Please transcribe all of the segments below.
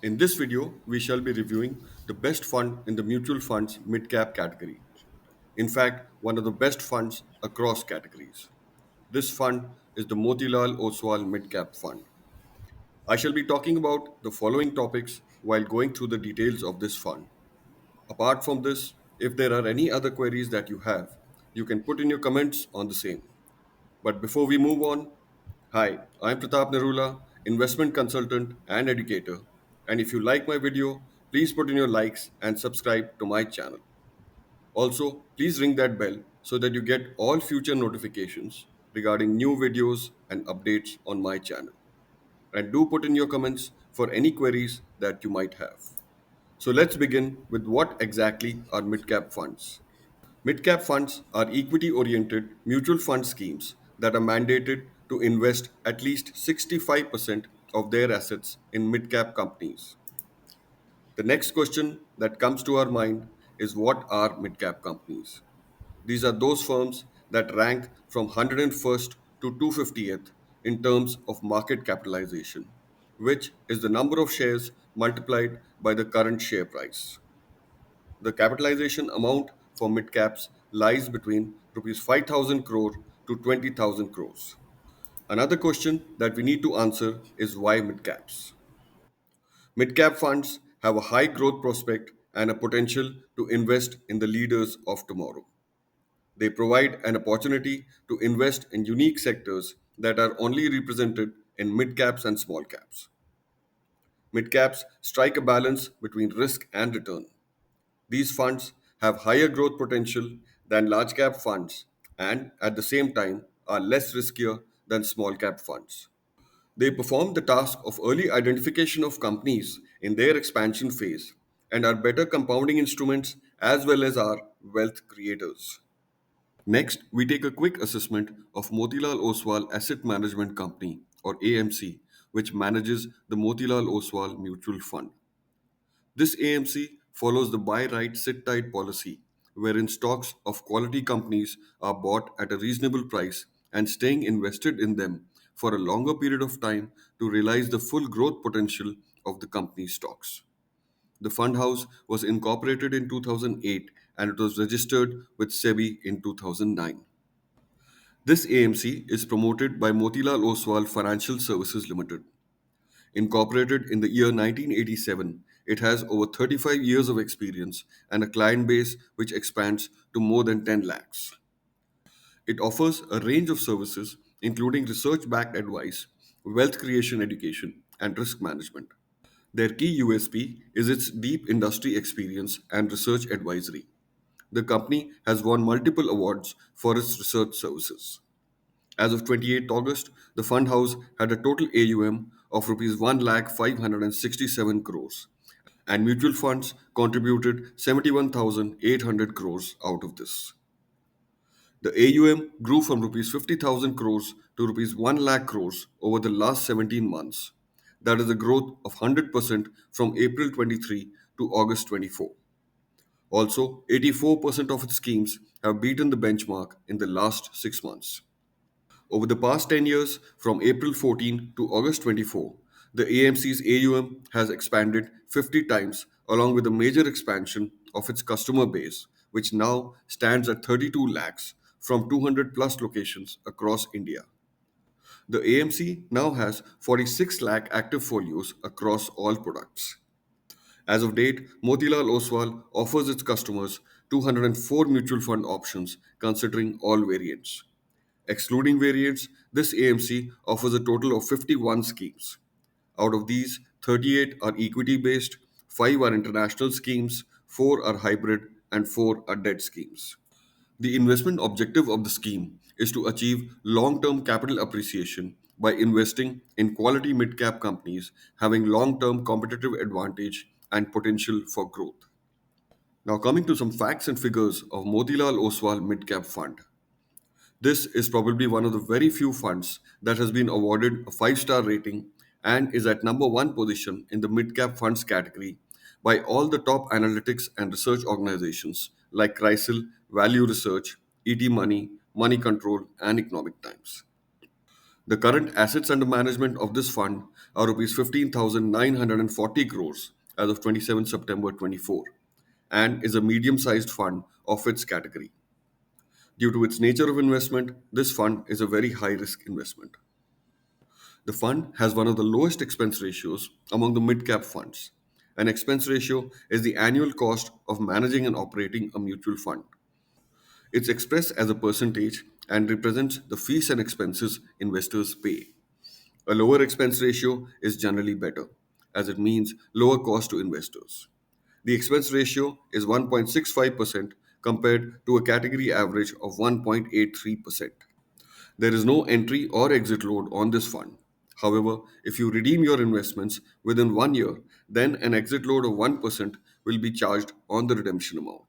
In this video, we shall be reviewing the best fund in the mutual funds mid-cap category. In fact, one of the best funds across categories. This fund is the Motilal Oswal Mid-Cap Fund. I shall be talking about the following topics while going through the details of this fund. Apart from this, if there are any other queries that you have, you can put in your comments on the same. But before we move on, hi, I'm Pratap Nerula, investment consultant and educator. And if you like my video, please put in your likes and subscribe to my channel. Also, please ring that bell so that you get all future notifications regarding new videos and updates on my channel. And do put in your comments for any queries that you might have. So let's begin with what exactly are mid-cap funds. Mid-cap funds are equity-oriented mutual fund schemes that are mandated to invest at least 65% of their assets in mid-cap companies. The next question that comes to our mind is what are mid-cap companies? These are those firms that rank from 101st to 250th in terms of market capitalization, which is the number of shares multiplied by the current share price. The capitalization amount for mid caps lies between rupees 5,000 crore to 20,000 crores. Another question that we need to answer is why mid caps? Mid cap funds have a high growth prospect and a potential to invest in the leaders of tomorrow. They provide an opportunity to invest in unique sectors that are only represented in mid caps and small caps. Mid caps strike a balance between risk and return. These funds have higher growth potential than large cap funds and at the same time are less riskier than small cap funds. They perform the task of early identification of companies in their expansion phase and are better compounding instruments as well as are wealth creators. Next, we take a quick assessment of Motilal Oswal Asset Management Company or AMC, which manages the Motilal Oswal Mutual Fund. This AMC follows the buy right, sit tight policy, wherein stocks of quality companies are bought at a reasonable price and staying invested in them for a longer period of time to realize the full growth potential of the company's stocks. The fund house was incorporated in 2008 and it was registered with SEBI in 2009. This AMC is promoted by Motilal Oswal Financial Services Limited. Incorporated in the year 1987, it has over 35 years of experience and a client base which expands to more than 10 lakhs. It offers a range of services including research backed advice, wealth creation education, and risk management. Their key USP is its deep industry experience and research advisory. The company has won multiple awards for its research services. As of 28th August, the fund house had a total AUM of rupees 1,567 crores, and mutual funds contributed 71,800 crores out of this. The AUM grew from rupees 50,000 crores to rupees 1 lakh crores over the last 17 months. That is a growth of 100% from April 23 to August 24. Also, 84% of its schemes have beaten the benchmark in the last 6 months. Over the past 10 years, from April 14 to August 24, the AMC's AUM has expanded 50 times, along with a major expansion of its customer base, which now stands at 32 lakhs from 200 plus locations across India. The AMC now has 46 lakh active folios across all products. As of date, Motilal Oswal offers its customers 204 mutual fund options considering all variants. Excluding variants, this AMC offers a total of 51 schemes. Out of these, 38 are equity based, 5 are international schemes, 4 are hybrid, and 4 are debt schemes. The investment objective of the scheme is to achieve long term capital appreciation by investing in quality mid cap companies having long term competitive advantage and potential for growth. Now, coming to some facts and figures of Motilal Oswal Mid Cap Fund. This is probably one of the very few funds that has been awarded a 5-star rating and is at number 1 position in the mid cap funds category by all the top analytics and research organizations like Chrysler, Value Research, ET Money, Money Control, and Economic Times. The current assets under management of this fund are rupees 15,940 crores as of 27 September 24 and is a medium sized fund of its category. Due to its nature of investment, this fund is a very high risk investment. The fund has one of the lowest expense ratios among the mid cap funds. An expense ratio is the annual cost of managing and operating a mutual fund. It's expressed as a percentage and represents the fees and expenses investors pay. A lower expense ratio is generally better, as it means lower cost to investors. The expense ratio is 1.65% compared to a category average of 1.83%. There is no entry or exit load on this fund. However, if you redeem your investments within 1 year, then an exit load of 1% will be charged on the redemption amount.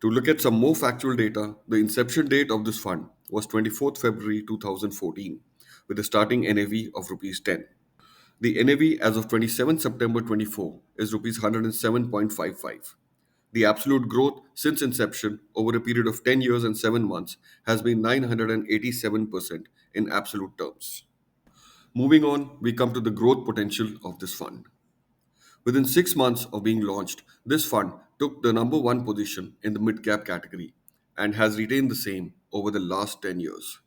To look at some more factual data, the inception date of this fund was 24th February 2014 with a starting NAV of rupees 10. The NAV as of 27 September 24 is rupees 107.55. The absolute growth since inception over a period of 10 years and 7 months has been 987% in absolute terms. Moving on, we come to the growth potential of this fund. Within 6 months of being launched, this fund took the number one position in the mid cap category and has retained the same over the last 10 years.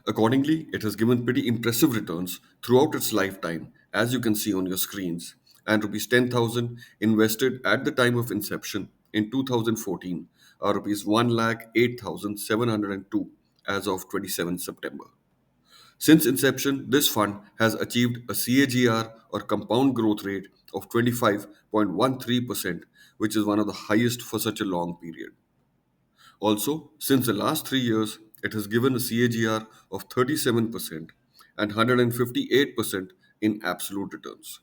Accordingly, it has given pretty impressive returns throughout its lifetime, as you can see on your screens, and rupees 10,000 invested at the time of inception in 2014 are rupees 1,08,702 as of 27 September. Since inception, this fund has achieved a CAGR or compound growth rate of 25.13%, which is one of the highest for such a long period. Also, since the last 3 years, it has given a CAGR of 37% and 158% in absolute returns.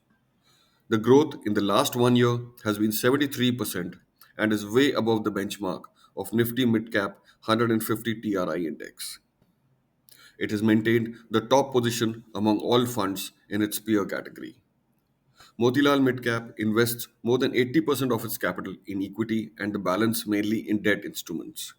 The growth in the last 1 year has been 73% and is way above the benchmark of Nifty Midcap 150 TRI index. It has maintained the top position among all funds in its peer category. Motilal Midcap invests more than 80% of its capital in equity and the balance mainly in debt instruments.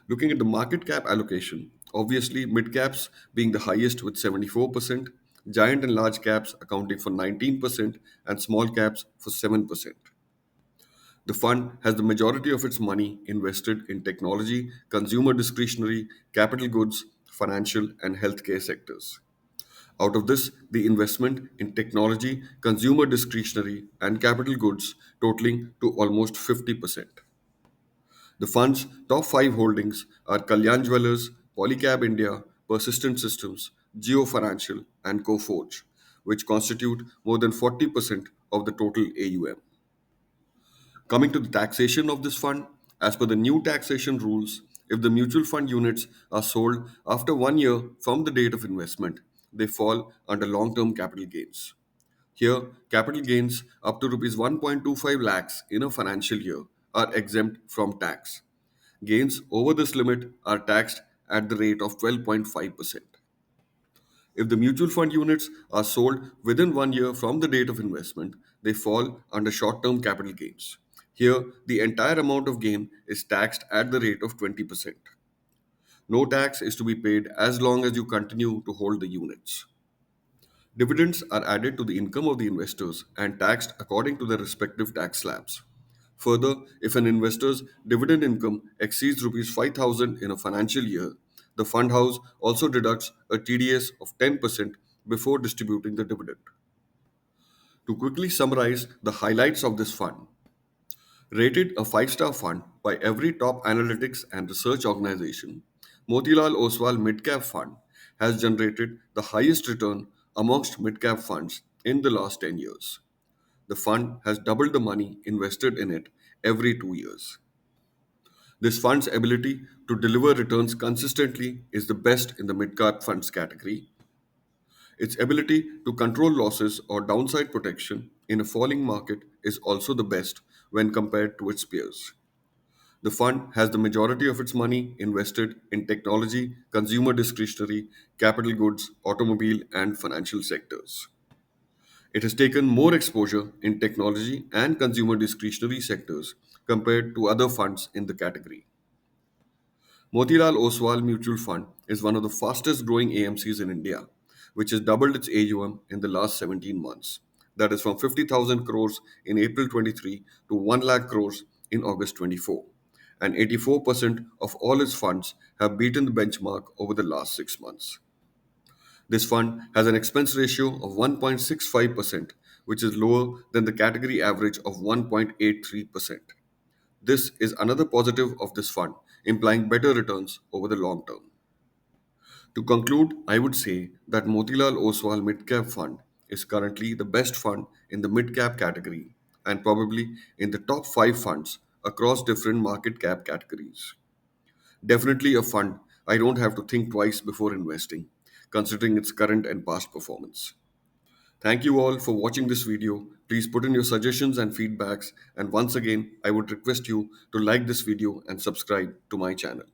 Looking at the market cap allocation, obviously mid caps being the highest with 74%, giant and large caps accounting for 19%, and small caps for 7%. The fund has the majority of its money invested in technology, consumer discretionary, capital goods, financial, and healthcare sectors. Out of this, the investment in technology, consumer discretionary, and capital goods totaling to almost 50%. The fund's top five holdings are Kalyan Jewellers, Polycab India, Persistent Systems, Geo Financial, and Coforge, which constitute more than 40% of the total AUM. Coming to the taxation of this fund, as per the new taxation rules, if the mutual fund units are sold after 1 year from the date of investment, they fall under long term capital gains. Here, capital gains up to rupees 1.25 lakhs in a financial year are exempt from tax. Gains over this limit are taxed at the rate of 12.5%. If the mutual fund units are sold within 1 year from the date of investment, they fall under short term capital gains. Here, the entire amount of gain is taxed at the rate of 20%. No tax is to be paid as long as you continue to hold the units. Dividends are added to the income of the investors and taxed according to their respective tax slabs. Further, if an investor's dividend income exceeds rupees 5,000 in a financial year, the fund house also deducts a TDS of 10% before distributing the dividend. To quickly summarize the highlights of this fund, rated a 5-star fund by every top analytics and research organization, Motilal Oswal Midcap Fund has generated the highest return amongst midcap funds in the last 10 years. The fund has doubled the money invested in it every 2 years. This fund's ability to deliver returns consistently is the best in the midcap funds category. Its ability to control losses or downside protection in a falling market is also the best when compared to its peers. The fund has the majority of its money invested in technology, consumer discretionary, capital goods, automobile, and financial sectors. It has taken more exposure in technology and consumer discretionary sectors compared to other funds in the category. Motilal Oswal Mutual Fund is one of the fastest growing AMCs in India, which has doubled its AUM in the last 17 months. That is from 50,000 crores in April 23 to 1 lakh crores in August 24. And 84% of all its funds have beaten the benchmark over the last 6 months. This fund has an expense ratio of 1.65%, which is lower than the category average of 1.83%. This is another positive of this fund, implying better returns over the long term. To conclude, I would say that Motilal Oswal Midcap Fund is currently the best fund in the midcap category and probably in the top 5 funds across different market cap categories. Definitely a fund I don't have to think twice before investing, considering its current and past performance. Thank you all for watching this video. Please put in your suggestions and feedbacks. And once again, I would request you to like this video and subscribe to my channel.